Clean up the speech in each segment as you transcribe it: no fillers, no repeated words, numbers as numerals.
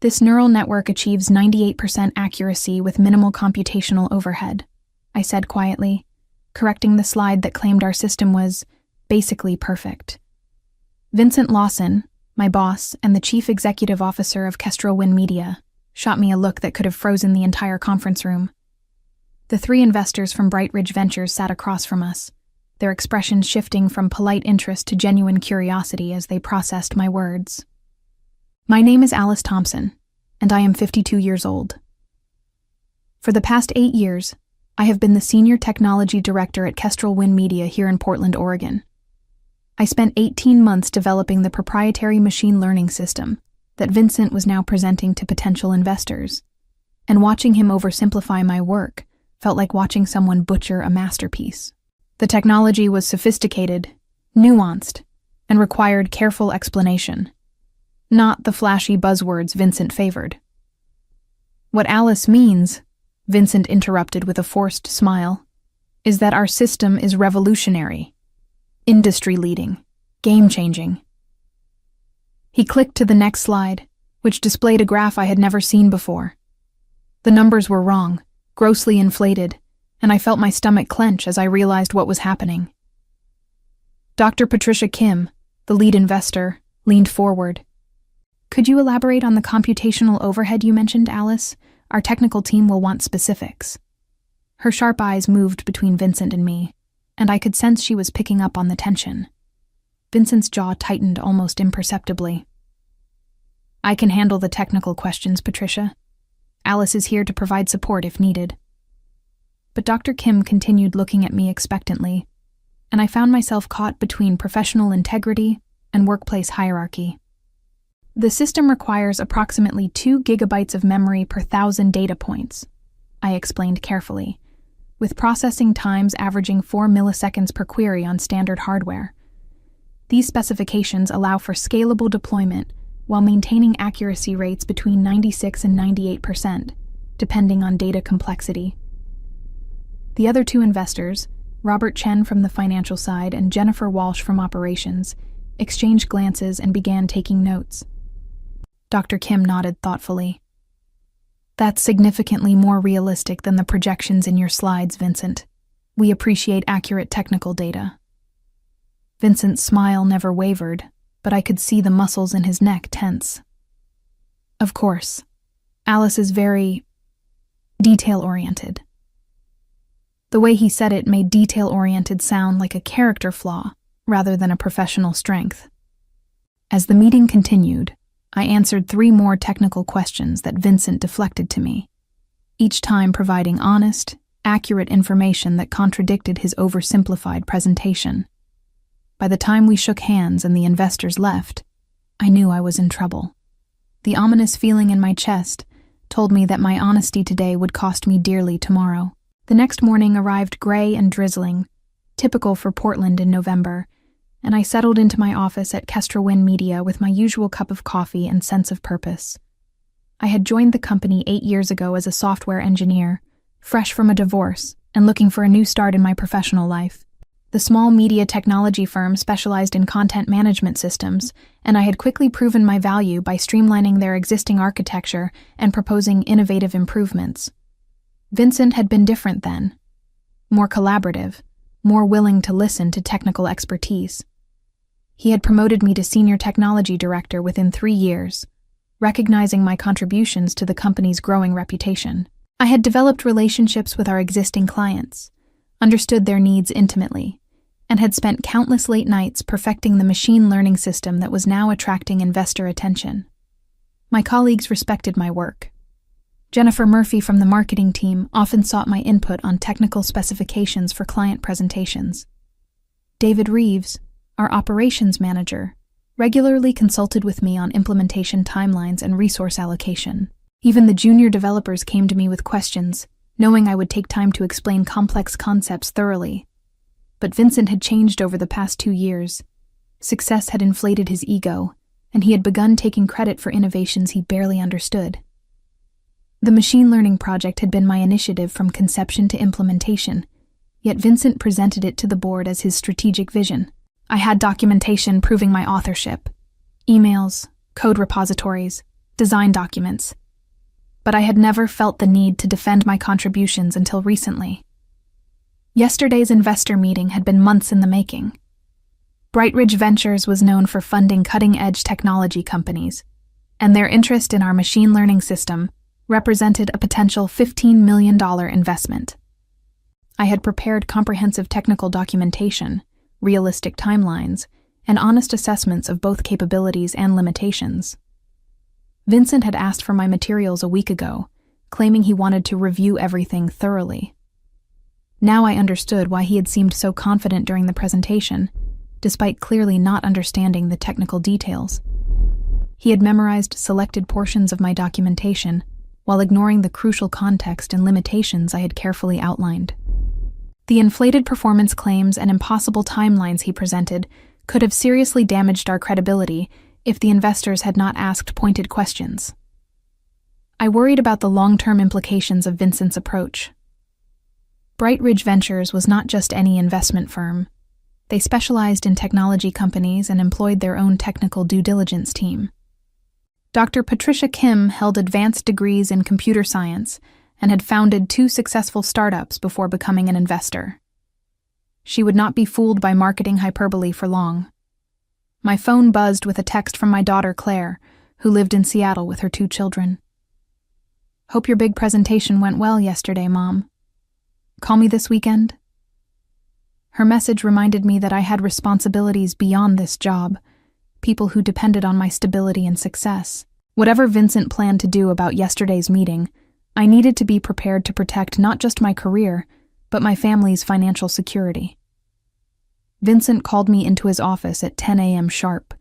This neural network achieves 98% accuracy with minimal computational overhead, I said quietly, correcting the slide that claimed our system was basically perfect. Vincent Lawson, my boss and the chief executive officer of Kestrel Wind Media, shot me a look that could have frozen the entire conference room. The three investors from Bright Ridge Ventures sat across from us, their expressions shifting from polite interest to genuine curiosity as they processed my words. My name is Alice Thompson, and I am 52 years old. For the past 8 years, I have been the Senior Technology Director at Kestrel Wind Media here in Portland, Oregon. I spent 18 months developing the proprietary machine learning system that Vincent was now presenting to potential investors, and watching him oversimplify my work felt like watching someone butcher a masterpiece. The technology was sophisticated, nuanced, and required careful explanation, not the flashy buzzwords Vincent favored. What Alice means, Vincent interrupted with a forced smile, is that our system is revolutionary, industry-leading, game-changing. He clicked to the next slide, which displayed a graph I had never seen before. The numbers were wrong, grossly inflated, and I felt my stomach clench as I realized what was happening. Dr. Patricia Kim, the lead investor, leaned forward. Could you elaborate on the computational overhead you mentioned, Alice? Our technical team will want specifics. Her sharp eyes moved between Vincent and me, and I could sense she was picking up on the tension. Vincent's jaw tightened almost imperceptibly. I can handle the technical questions, Patricia. Alice is here to provide support if needed. But Dr. Kim continued looking at me expectantly, and I found myself caught between professional integrity and workplace hierarchy. The system requires approximately 2 gigabytes of memory per 1,000 data points, I explained carefully, with processing times averaging 4 milliseconds per query on standard hardware. These specifications allow for scalable deployment while maintaining accuracy rates between 96 and 98%, depending on data complexity. The other two investors, Robert Chen from the financial side and Jennifer Walsh from operations, exchanged glances and began taking notes. Dr. Kim nodded thoughtfully. That's significantly more realistic than the projections in your slides, Vincent. We appreciate accurate technical data. Vincent's smile never wavered, but I could see the muscles in his neck tense. Of course, Alice is very detail-oriented. The way he said it made detail-oriented sound like a character flaw rather than a professional strength. As the meeting continued, I answered 3 more technical questions that Vincent deflected to me, each time providing honest, accurate information that contradicted his oversimplified presentation. By the time we shook hands and the investors left, I knew I was in trouble. The ominous feeling in my chest told me that my honesty today would cost me dearly tomorrow. The next morning arrived gray and drizzling, typical for Portland in November, and I settled into my office at Kestrel Wind Media with my usual cup of coffee and sense of purpose. I had joined the company 8 years ago as a software engineer, fresh from a divorce and looking for a new start in my professional life. The small media technology firm specialized in content management systems, and I had quickly proven my value by streamlining their existing architecture and proposing innovative improvements. Vincent had been different then, more collaborative, more willing to listen to technical expertise. He had promoted me to Senior Technology Director within 3 years, recognizing my contributions to the company's growing reputation. I had developed relationships with our existing clients, understood their needs intimately, and had spent countless late nights perfecting the machine learning system that was now attracting investor attention. My colleagues respected my work. Jennifer Murphy from the marketing team often sought my input on technical specifications for client presentations. David Reeves, our operations manager, regularly consulted with me on implementation timelines and resource allocation. Even the junior developers came to me with questions, knowing I would take time to explain complex concepts thoroughly. But Vincent had changed over the past 2 years. Success had inflated his ego, and he had begun taking credit for innovations he barely understood. The machine learning project had been my initiative from conception to implementation, yet Vincent presented it to the board as his strategic vision. I had documentation proving my authorship, emails, code repositories, design documents. But I had never felt the need to defend my contributions until recently. Yesterday's investor meeting had been months in the making. Brightridge Ventures was known for funding cutting-edge technology companies, and their interest in our machine learning system represented a potential $15 million investment. I had prepared comprehensive technical documentation, realistic timelines, and honest assessments of both capabilities and limitations. Vincent had asked for my materials a week ago, claiming he wanted to review everything thoroughly. Now I understood why he had seemed so confident during the presentation, despite clearly not understanding the technical details. He had memorized selected portions of my documentation, while ignoring the crucial context and limitations I had carefully outlined. The inflated performance claims and impossible timelines he presented could have seriously damaged our credibility if the investors had not asked pointed questions. I worried about the long-term implications of Vincent's approach. Brightridge Ventures was not just any investment firm. They specialized in technology companies and employed their own technical due diligence team. Dr. Patricia Kim held advanced degrees in computer science and had founded 2 successful startups before becoming an investor. She would not be fooled by marketing hyperbole for long. My phone buzzed with a text from my daughter Claire, who lived in Seattle with her 2 children. "Hope your big presentation went well yesterday, Mom. Call me this weekend?" Her message reminded me that I had responsibilities beyond this job, people who depended on my stability and success. Whatever Vincent planned to do about yesterday's meeting, I needed to be prepared to protect not just my career, but my family's financial security. Vincent called me into his office at 10 a.m. sharp,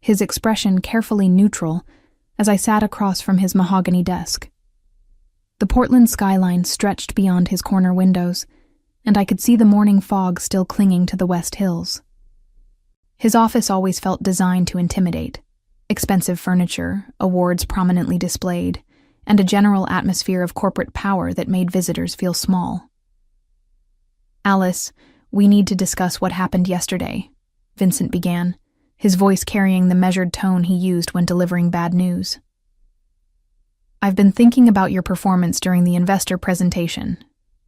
his expression carefully neutral as I sat across from his mahogany desk. The Portland skyline stretched beyond his corner windows, and I could see the morning fog still clinging to the West Hills. His office always felt designed to intimidate. Expensive furniture, awards prominently displayed, and a general atmosphere of corporate power that made visitors feel small. "Alice, we need to discuss what happened yesterday," Vincent began, his voice carrying the measured tone he used when delivering bad news. "I've been thinking about your performance during the investor presentation,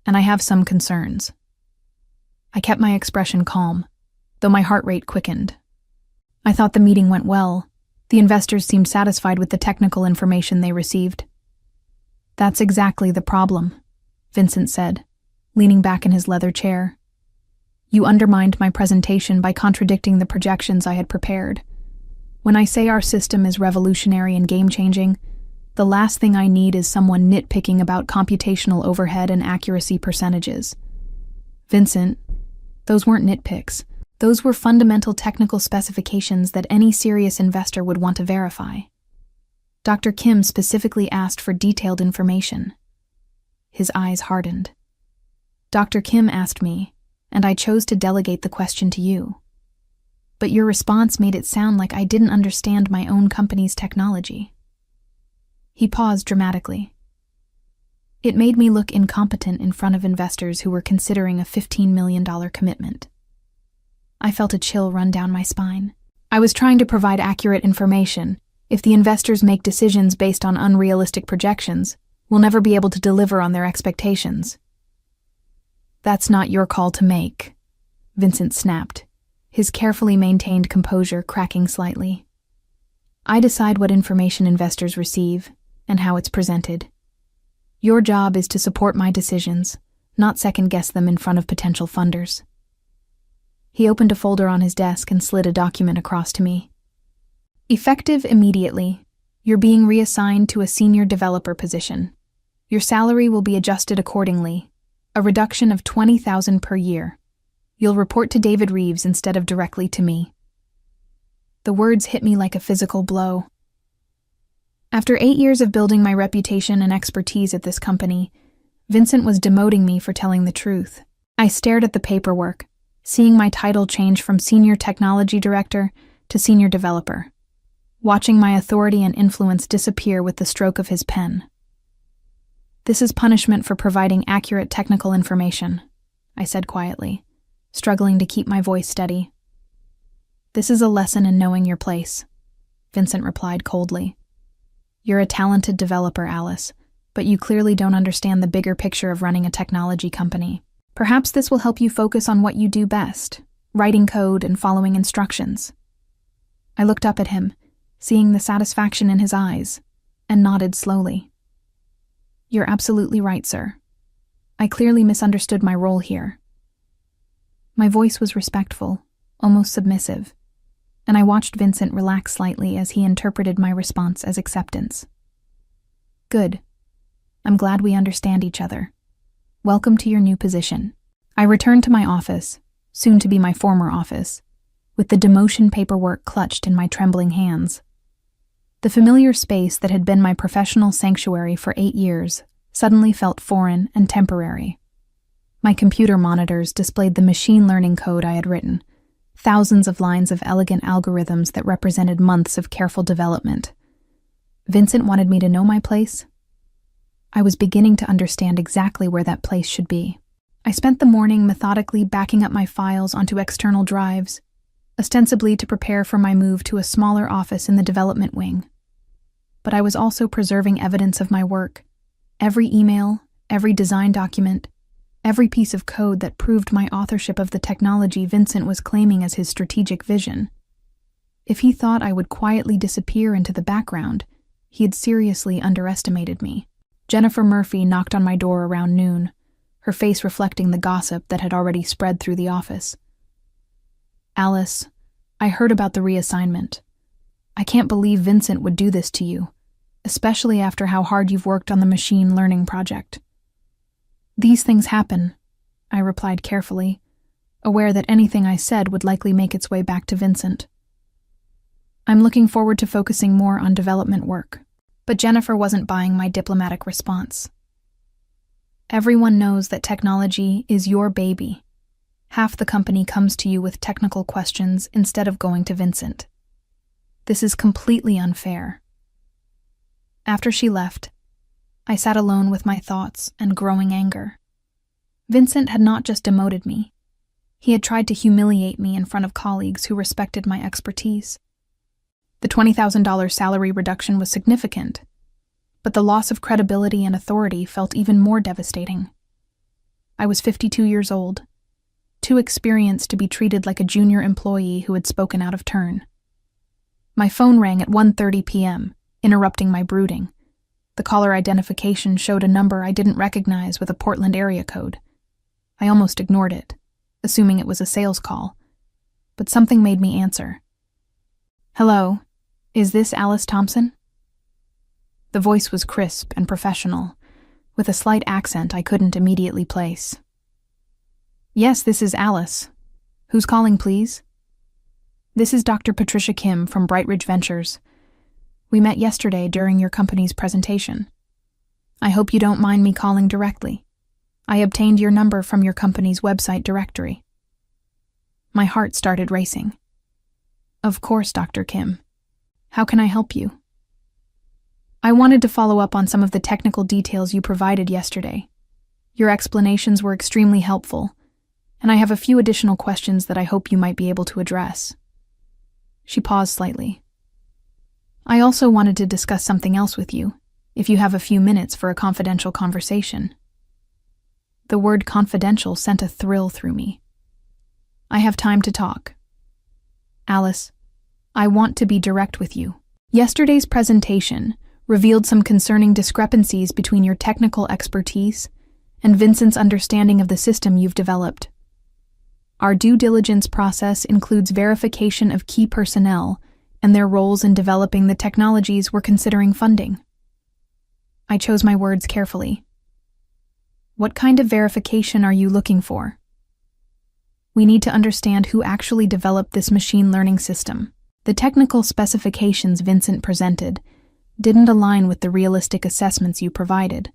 and I have some concerns." I kept my expression calm, though my heart rate quickened. I thought the meeting went well. The investors seemed satisfied with the technical information they received. "That's exactly the problem," Vincent said, leaning back in his leather chair. "You undermined my presentation by contradicting the projections I had prepared. When I say our system is revolutionary and game-changing, the last thing I need is someone nitpicking about computational overhead and accuracy percentages. Vincent, those weren't nitpicks. Those were fundamental technical specifications that any serious investor would want to verify. Dr. Kim specifically asked for detailed information." His eyes hardened. "Dr. Kim asked me, and I chose to delegate the question to you. But your response made it sound like I didn't understand my own company's technology." He paused dramatically. "It made me look incompetent in front of investors who were considering a $15 million commitment." I felt a chill run down my spine. I was trying to provide accurate information. If the investors make decisions based on unrealistic projections, we'll never be able to deliver on their expectations. "That's not your call to make," Vincent snapped, his carefully maintained composure cracking slightly. "I decide what information investors receive and how it's presented. Your job is to support my decisions, not second-guess them in front of potential funders." He opened a folder on his desk and slid a document across to me. "Effective immediately, you're being reassigned to a senior developer position. Your salary will be adjusted accordingly, a reduction of $20,000 per year. You'll report to David Reeves instead of directly to me." The words hit me like a physical blow. After 8 years of building my reputation and expertise at this company, Vincent was demoting me for telling the truth. I stared at the paperwork, seeing my title change from Senior Technology Director to Senior Developer, watching my authority and influence disappear with the stroke of his pen. "This is punishment for providing accurate technical information," I said quietly, struggling to keep my voice steady. "This is a lesson in knowing your place," Vincent replied coldly. You're a talented developer, Alice, but you clearly don't understand the bigger picture of running a technology company. Perhaps this will help you focus on what you do best, writing code and following instructions. I looked up at him, seeing the satisfaction in his eyes, and nodded slowly. You're absolutely right, sir. I clearly misunderstood my role here. My voice was respectful, almost submissive, and I watched Vincent relax slightly as he interpreted my response as acceptance. Good. I'm glad we understand each other. Welcome to your new position. I returned to my office, soon to be my former office, with the demotion paperwork clutched in my trembling hands. The familiar space that had been my professional sanctuary for 8 years suddenly felt foreign and temporary. My computer monitors displayed the machine learning code I had written, thousands of lines of elegant algorithms that represented months of careful development. Vincent wanted me to know my place. I was beginning to understand exactly where that place should be. I spent the morning methodically backing up my files onto external drives, ostensibly to prepare for my move to a smaller office in the development wing. But I was also preserving evidence of my work, every email, every design document, every piece of code that proved my authorship of the technology Vincent was claiming as his strategic vision. If he thought I would quietly disappear into the background, he had seriously underestimated me. Jennifer Murphy knocked on my door around noon, her face reflecting the gossip that had already spread through the office. Alice, I heard about the reassignment. I can't believe Vincent would do this to you, especially after how hard you've worked on the machine learning project. These things happen, I replied carefully, aware that anything I said would likely make its way back to Vincent. I'm looking forward to focusing more on development work. But Jennifer wasn't buying my diplomatic response. Everyone knows that technology is your baby. Half the company comes to you with technical questions instead of going to Vincent. This is completely unfair. After she left, I sat alone with my thoughts and growing anger. Vincent had not just demoted me. He had tried to humiliate me in front of colleagues who respected my expertise. The $20,000 salary reduction was significant, but the loss of credibility and authority felt even more devastating. I was 52 years old, too experienced to be treated like a junior employee who had spoken out of turn. My phone rang at 1:30 p.m., interrupting my brooding. The caller identification showed a number I didn't recognize with a Portland area code. I almost ignored it, assuming it was a sales call, but something made me answer. Hello. Is this Alice Thompson? The voice was crisp and professional, with a slight accent I couldn't immediately place. Yes, this is Alice. Who's calling, please? This is Dr. Patricia Kim from Bright Ridge Ventures. We met yesterday during your company's presentation. I hope you don't mind me calling directly. I obtained your number from your company's website directory. My heart started racing. Of course, Dr. Kim. How can I help you? I wanted to follow up on some of the technical details you provided yesterday. Your explanations were extremely helpful, and I have a few additional questions that I hope you might be able to address. She paused slightly. I also wanted to discuss something else with you, if you have a few minutes for a confidential conversation. The word confidential sent a thrill through me. I have time to talk. Alice, I want to be direct with you. Yesterday's presentation revealed some concerning discrepancies between your technical expertise and Vincent's understanding of the system you've developed. Our due diligence process includes verification of key personnel and their roles in developing the technologies we're considering funding. I chose my words carefully. What kind of verification are you looking for? We need to understand who actually developed this machine learning system. The technical specifications Vincent presented didn't align with the realistic assessments you provided,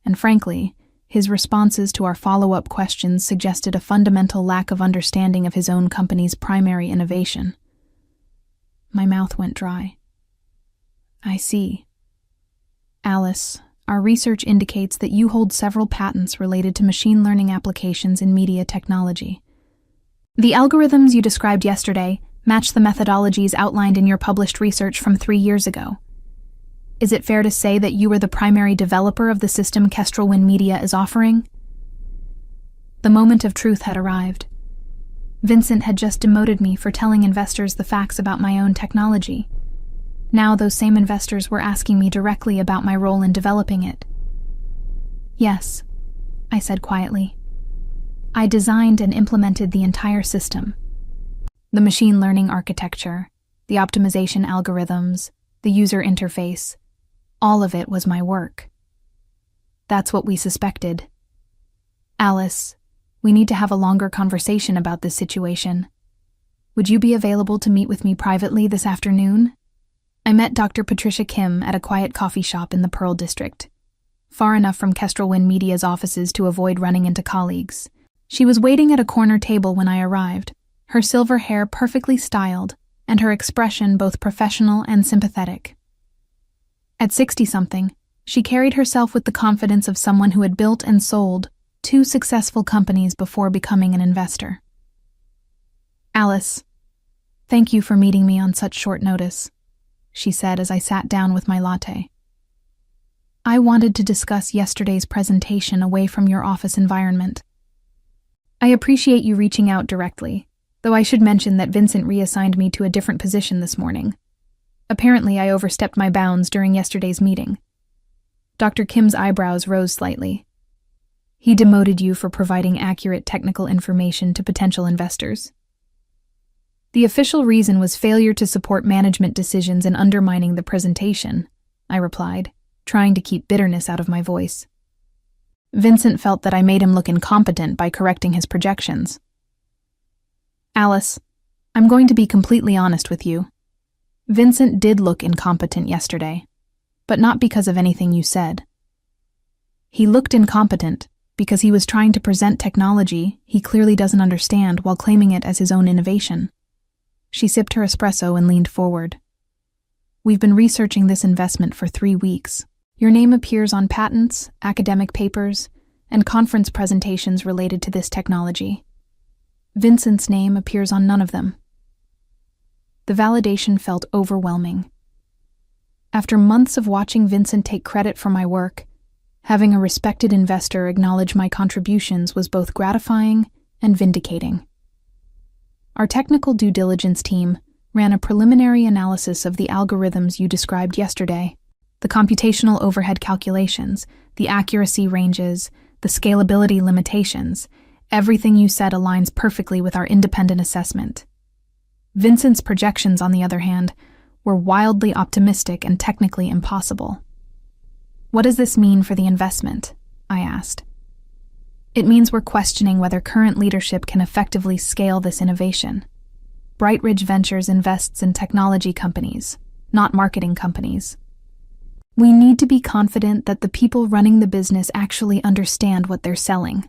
and frankly, his responses to our follow-up questions suggested a fundamental lack of understanding of his own company's primary innovation. My mouth went dry. I see. Alice, our research indicates that you hold several patents related to machine learning applications in media technology. The algorithms you described yesterday match the methodologies outlined in your published research from 3 years ago. Is it fair to say that you were the primary developer of the system Kestrel Wind Media is offering? The moment of truth had arrived. Vincent had just demoted me for telling investors the facts about my own technology. Now those same investors were asking me directly about my role in developing it. Yes, I said quietly. I designed and implemented the entire system. The machine learning architecture, the optimization algorithms, the user interface, all of it was my work. That's what we suspected. Alice, we need to have a longer conversation about this situation. Would you be available to meet with me privately this afternoon? I met Dr. Patricia Kim at a quiet coffee shop in the Pearl District, far enough from Kestrel Wind Media's offices to avoid running into colleagues. She was waiting at a corner table when I arrived, her silver hair perfectly styled, and her expression both professional and sympathetic. At 60-something, she carried herself with the confidence of someone who had built and sold 2 successful companies before becoming an investor. Alice, thank you for meeting me on such short notice, she said as I sat down with my latte. I wanted to discuss yesterday's presentation away from your office environment. I appreciate you reaching out directly, though I should mention that Vincent reassigned me to a different position this morning. Apparently, I overstepped my bounds during yesterday's meeting. Dr. Kim's eyebrows rose slightly. He demoted you for providing accurate technical information to potential investors. The official reason was failure to support management decisions and undermining the presentation, I replied, trying to keep bitterness out of my voice. Vincent felt that I made him look incompetent by correcting his projections. Alice, I'm going to be completely honest with you. Vincent did look incompetent yesterday, but not because of anything you said. He looked incompetent because he was trying to present technology he clearly doesn't understand while claiming it as his own innovation. She sipped her espresso and leaned forward. We've been researching this investment for 3 weeks. Your name appears on patents, academic papers, and conference presentations related to this technology. Vincent's name appears on none of them. The validation felt overwhelming. After months of watching Vincent take credit for my work, having a respected investor acknowledge my contributions was both gratifying and vindicating. Our technical due diligence team ran a preliminary analysis of the algorithms you described yesterday, the computational overhead calculations, the accuracy ranges, the scalability limitations. Everything you said aligns perfectly with our independent assessment. Vincent's projections, on the other hand, were wildly optimistic and technically impossible. What does this mean for the investment? I asked. It means we're questioning whether current leadership can effectively scale this innovation. Brightridge Ventures invests in technology companies, not marketing companies. We need to be confident that the people running the business actually understand what they're selling.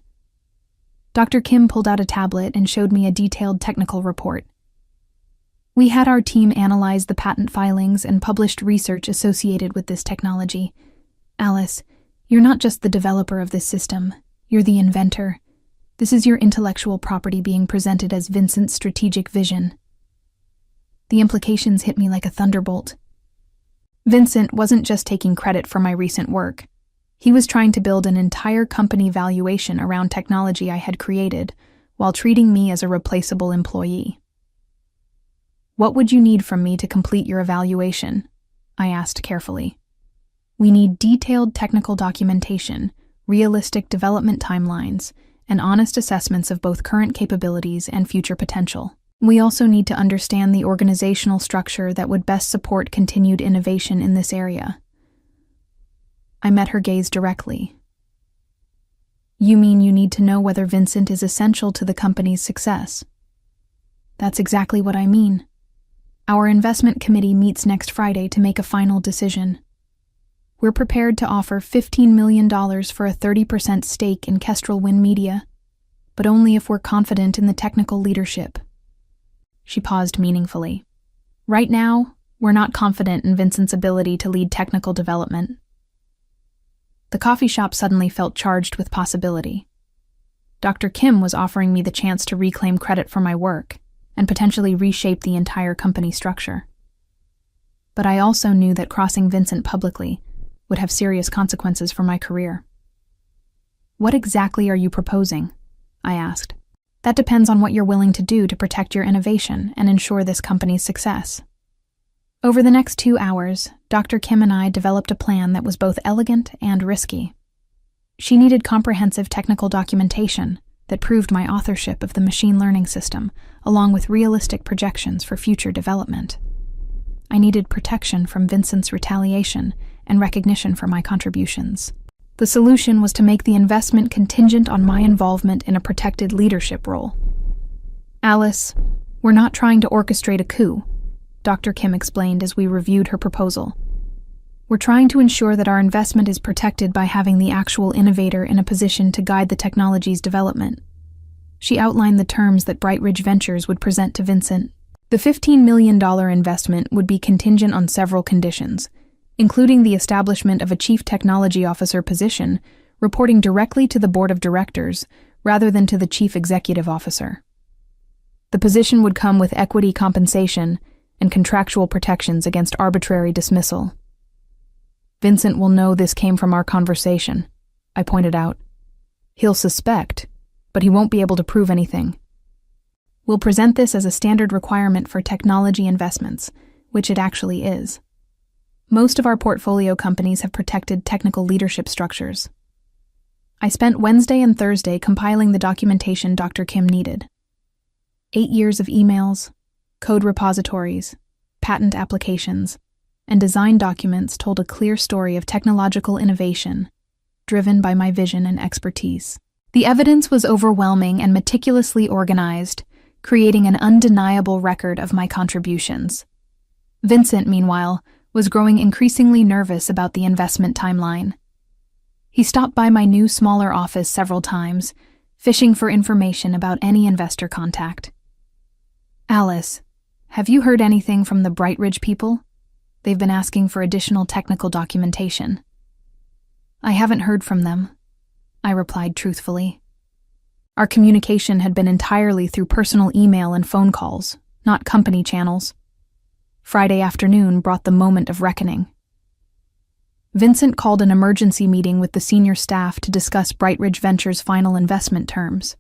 Dr. Kim pulled out a tablet and showed me a detailed technical report. We had our team analyze the patent filings and published research associated with this technology. Alice, you're not just the developer of this system, you're the inventor. This is your intellectual property being presented as Vincent's strategic vision. The implications hit me like a thunderbolt. Vincent wasn't just taking credit for my recent work. He was trying to build an entire company valuation around technology I had created, while treating me as a replaceable employee. What would you need from me to complete your evaluation? I asked carefully. We need detailed technical documentation, realistic development timelines, and honest assessments of both current capabilities and future potential. We also need to understand the organizational structure that would best support continued innovation in this area. I met her gaze directly. You mean you need to know whether Vincent is essential to the company's success? That's exactly what I mean. Our investment committee meets next Friday to make a final decision. We're prepared to offer $15 million for a 30% stake in Kestrel Wind Media, but only if we're confident in the technical leadership. She paused meaningfully. Right now, we're not confident in Vincent's ability to lead technical development. The coffee shop suddenly felt charged with possibility. Dr. Kim was offering me the chance to reclaim credit for my work and potentially reshape the entire company structure. but I also knew that crossing Vincent publicly would have serious consequences for my career. "What exactly are you proposing?" I asked. "That depends on what you're willing to do to protect your innovation and ensure this company's success." Over the next 2 hours, Dr. Kim and I developed a plan that was both elegant and risky. She needed comprehensive technical documentation that proved my authorship of the machine learning system, along with realistic projections for future development. I needed protection from Vincent's retaliation and recognition for my contributions. The solution was to make the investment contingent on my involvement in a protected leadership role. "Alice, we're not trying to orchestrate a coup," Dr. Kim explained as we reviewed her proposal. "We're trying to ensure that our investment is protected by having the actual innovator in a position to guide the technology's development." She outlined the terms that Brightridge Ventures would present to Vincent. The $15 million investment would be contingent on several conditions, including the establishment of a chief technology officer position reporting directly to the board of directors rather than to the chief executive officer. The position would come with equity compensation and contractual protections against arbitrary dismissal. "Vincent will know this came from our conversation," I pointed out. "He'll suspect, but he won't be able to prove anything. We'll present this as a standard requirement for technology investments, which it actually is. Most of our portfolio companies have protected technical leadership structures." I spent Wednesday and Thursday compiling the documentation Dr. Kim needed. 8 years of emails, code repositories, patent applications, and design documents told a clear story of technological innovation, driven by my vision and expertise. The evidence was overwhelming and meticulously organized, creating an undeniable record of my contributions. Vincent, meanwhile, was growing increasingly nervous about the investment timeline. He stopped by my new, smaller office several times, fishing for information about any investor contact. "Alice, have you heard anything from the Brightridge people? They've been asking for additional technical documentation." "I haven't heard from them," I replied truthfully. Our communication had been entirely through personal email and phone calls, not company channels. Friday afternoon brought the moment of reckoning. Vincent called an emergency meeting with the senior staff to discuss Brightridge Ventures' final investment terms.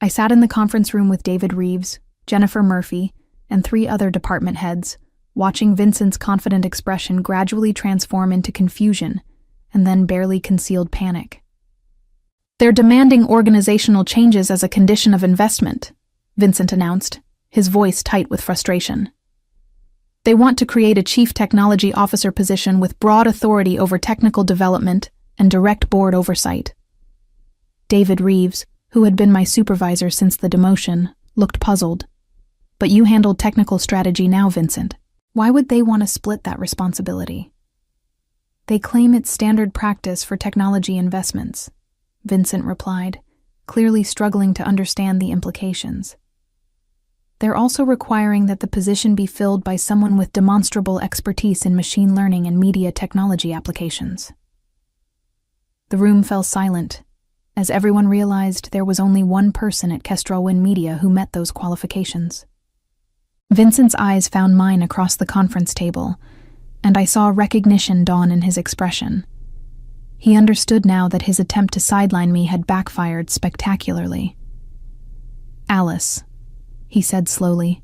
I sat in the conference room with David Reeves, Jennifer Murphy, and 3 other department heads, watching Vincent's confident expression gradually transform into confusion and then barely concealed panic. "They're demanding organizational changes as a condition of investment," Vincent announced, his voice tight with frustration. "They want to create a chief technology officer position with broad authority over technical development and direct board oversight." David Reeves, who had been my supervisor since the demotion, looked puzzled. "But you handled technical strategy now, Vincent. Why would they want to split that responsibility?" "They claim it's standard practice for technology investments," Vincent replied, clearly struggling to understand the implications. "They're also requiring that the position be filled by someone with demonstrable expertise in machine learning and media technology applications." The room fell silent, as everyone realized there was only one person at Kestrel Wind Media who met those qualifications. Vincent's eyes found mine across the conference table, and I saw recognition dawn in his expression. He understood now that his attempt to sideline me had backfired spectacularly. "Alice," he said slowly,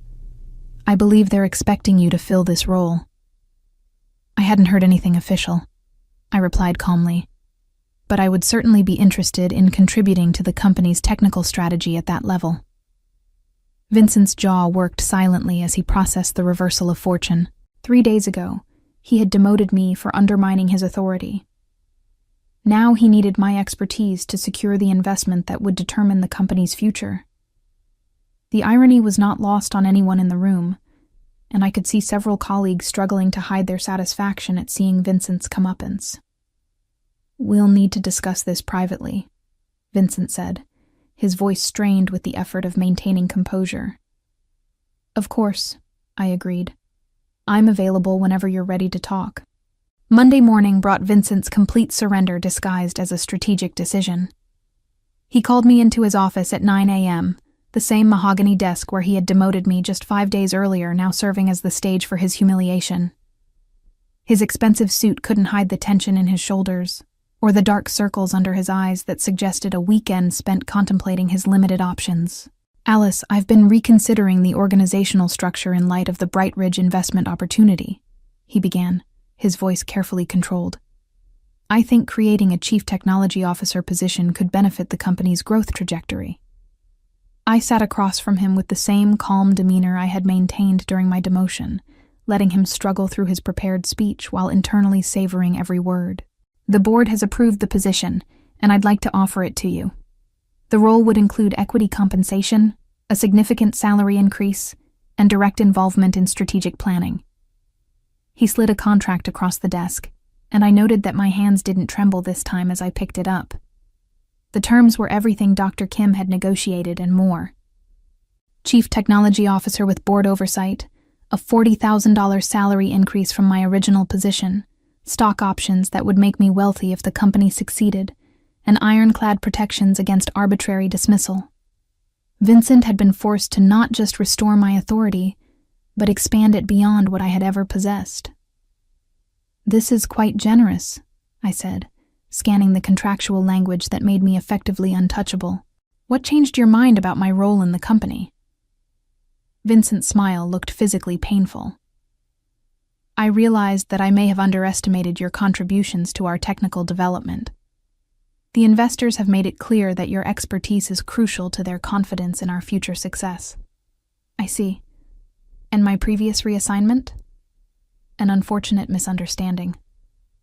"I believe they're expecting you to fill this role." "I hadn't heard anything official," I replied calmly, "but I would certainly be interested in contributing to the company's technical strategy at that level." Vincent's jaw worked silently as he processed the reversal of fortune. 3 days ago, he had demoted me for undermining his authority. Now he needed my expertise to secure the investment that would determine the company's future. The irony was not lost on anyone in the room, and I could see several colleagues struggling to hide their satisfaction at seeing Vincent's comeuppance. "We'll need to discuss this privately," Vincent said, his voice strained with the effort of maintaining composure. "Of course," I agreed. "I'm available whenever you're ready to talk." Monday morning brought Vincent's complete surrender disguised as a strategic decision. He called me into his office at 9 a.m., The same mahogany desk where he had demoted me just 5 days earlier, now serving as the stage for his humiliation. His expensive suit couldn't hide the tension in his shoulders, or the dark circles under his eyes that suggested a weekend spent contemplating his limited options. Alice, I've been reconsidering the organizational structure in light of the Bright Ridge investment opportunity, he began, his voice carefully controlled. I think creating a chief technology officer position could benefit the company's growth trajectory. I sat across from him with the same calm demeanor I had maintained during my demotion, letting him struggle through his prepared speech while internally savoring every word. The board has approved the position, and I'd like to offer it to you. The role would include equity compensation, a significant salary increase, and direct involvement in strategic planning. He slid a contract across the desk, and I noted that my hands didn't tremble this time as I picked it up. The terms were everything Dr. Kim had negotiated and more. Chief Technology Officer with board oversight, a $40,000 salary increase from my original position, stock options that would make me wealthy if the company succeeded, and ironclad protections against arbitrary dismissal. Vincent had been forced to not just restore my authority, but expand it beyond what I had ever possessed. This is quite generous, I said, scanning the contractual language that made me effectively untouchable. What changed your mind about my role in the company? Vincent's smile looked physically painful. I realized that I may have underestimated your contributions to our technical development. The investors have made it clear that your expertise is crucial to their confidence in our future success. I see. And my previous reassignment? An unfortunate misunderstanding.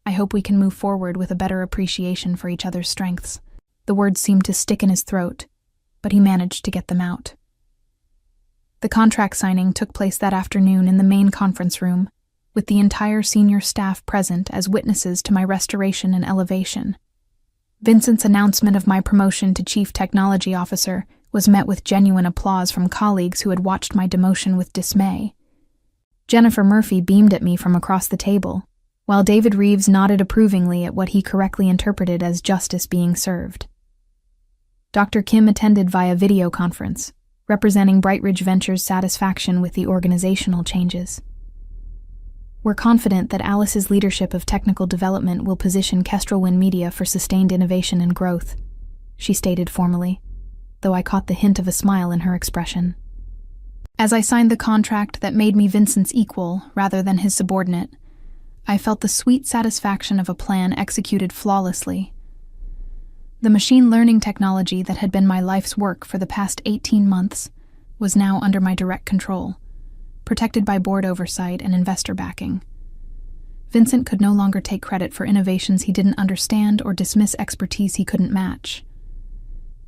I hope we can move forward with a better appreciation for each other's strengths. The words seemed to stick in his throat, but he managed to get them out. The contract signing took place that afternoon in the main conference room, with the entire senior staff present as witnesses to my restoration and elevation. Vincent's announcement of my promotion to Chief Technology Officer was met with genuine applause from colleagues who had watched my demotion with dismay. Jennifer Murphy beamed at me from across the table, while David Reeves nodded approvingly at what he correctly interpreted as justice being served. Dr. Kim attended via video conference, representing Bright Ridge Ventures' satisfaction with the organizational changes. We're confident that Alice's leadership of technical development will position Kestrelwind Media for sustained innovation and growth, she stated formally, though I caught the hint of a smile in her expression. As I signed the contract that made me Vincent's equal rather than his subordinate, I felt the sweet satisfaction of a plan executed flawlessly. The machine learning technology that had been my life's work for the past 18 months was now under my direct control, protected by board oversight and investor backing. Vincent could no longer take credit for innovations he didn't understand or dismiss expertise he couldn't match.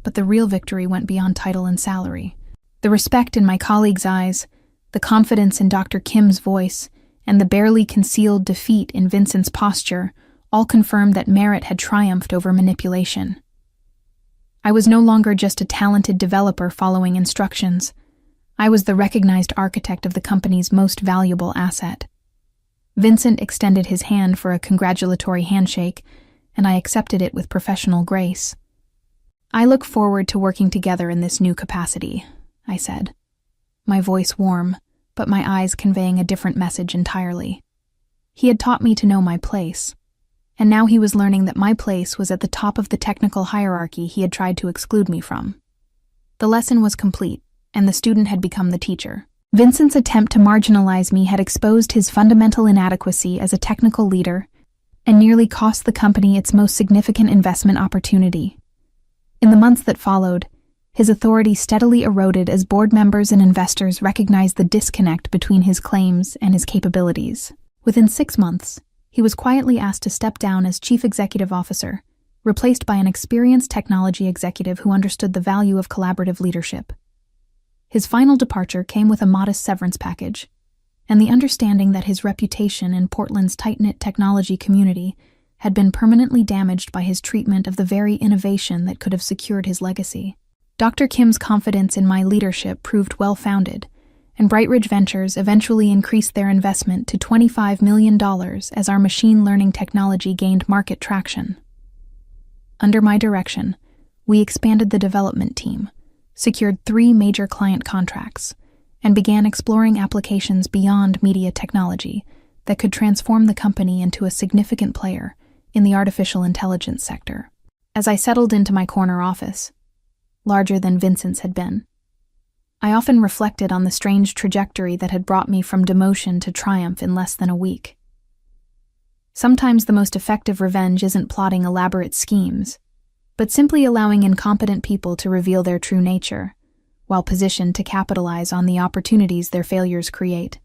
But the real victory went beyond title and salary. The respect in my colleagues' eyes, the confidence in Dr. Kim's voice, and the barely concealed defeat in Vincent's posture all confirmed that merit had triumphed over manipulation. I was no longer just a talented developer following instructions. I was the recognized architect of the company's most valuable asset. Vincent extended his hand for a congratulatory handshake, and I accepted it with professional grace. I look forward to working together in this new capacity, I said, my voice warm, but my eyes conveying a different message entirely. He had taught me to know my place, and now he was learning that my place was at the top of the technical hierarchy he had tried to exclude me from. The lesson was complete, and the student had become the teacher. Vincent's attempt to marginalize me had exposed his fundamental inadequacy as a technical leader and nearly cost the company its most significant investment opportunity. In the months that followed, his authority steadily eroded as board members and investors recognized the disconnect between his claims and his capabilities. Within 6 months, he was quietly asked to step down as Chief Executive Officer, replaced by an experienced technology executive who understood the value of collaborative leadership. His final departure came with a modest severance package, and the understanding that his reputation in Portland's tight-knit technology community had been permanently damaged by his treatment of the very innovation that could have secured his legacy. Dr. Kim's confidence in my leadership proved well-founded, and Bright Ridge Ventures eventually increased their investment to $25 million as our machine learning technology gained market traction. Under my direction, we expanded the development team, secured 3 major client contracts, and began exploring applications beyond media technology that could transform the company into a significant player in the artificial intelligence sector. As I settled into my corner office, larger than Vincent's had been, I often reflected on the strange trajectory that had brought me from demotion to triumph in less than a week. Sometimes the most effective revenge isn't plotting elaborate schemes, but simply allowing incompetent people to reveal their true nature, while positioned to capitalize on the opportunities their failures create.